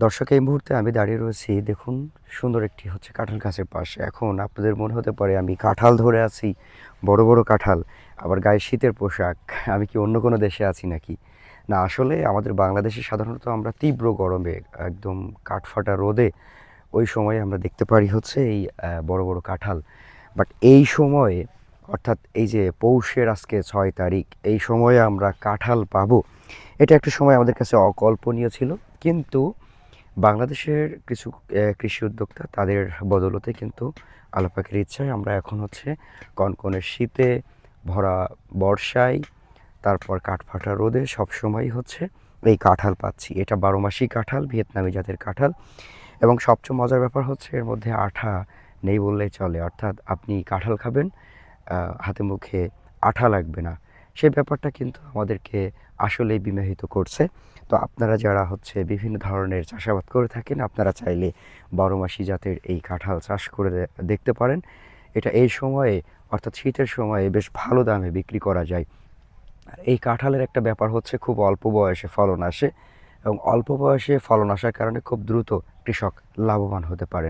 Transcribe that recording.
দর্শক, এই মুহূর্তে আমি দাঁড়িয়ে রয়েছি, দেখুন, সুন্দর একটি কাঁঠাল গাছের পাশে। এখন আপনাদের মনে হতে পারে আমি কাঁঠাল ধরে আছি, বড় বড় কাঁঠাল, আবার গায়ে শীতের পোশাক, আমি কি অন্য কোনো দেশে আছি নাকি? না, আসলে আমাদের বাংলাদেশে সাধারণত আমরা তীব্র গরমে, একদম কাঠফাটা রোদে, ওই সময়ে আমরা দেখতে পারি এই বড় বড় কাঁঠাল। বাট এই সময়ে, অর্থাৎ এই যে পৌষের আজকে 6 তারিখ, এই সময়ে আমরা কাঁঠাল পাবো, এটা একটা সময় আমাদের কাছে অকল্পনীয় ছিল। কিন্তু বাংলাদেশের কিছু কৃষি উদ্যোক্তা, তাদের বদৌলতে কিন্তু আল্লাহ পাকের ইচ্ছায় আমরা এখন কনকনে শীতে ভরা বর্ষায়, তারপর কাঠফাটা রোদে সবসময়ই এই কাঁঠাল পাচ্ছি। এটা 12 মাসি কাঁঠাল, ভিয়েতনামি জাতের কাঁঠাল। এবং সবচেয়ে মজার ব্যাপার এর মধ্যে আঠা নেই বললেই চলে। অর্থাৎ আপনি কাঁঠাল খাবেন, হাতে মুখে আঠা লাগবে না। সেই ব্যাপারটা কিন্তু আমাদেরকে আসলেই বিমোহিত করছে। তো আপনারা যারা বিভিন্ন ধরনের চাষাবাদ করে থাকেন, আপনারা চাইলে 12 মাসি জাতের এই কাঁঠাল চাষ করে দেখতে পারেন। এটা এই সময়ে, অর্থাৎ শীতের সময়ে বেশ ভালো দামে বিক্রি করা যায়। আর এই কাঁঠালের একটা ব্যাপার খুব অল্প বয়সে ফলন আসে, এবং অল্প বয়সে ফলন আসার কারণে খুব দ্রুত কৃষক লাভবান হতে পারেন।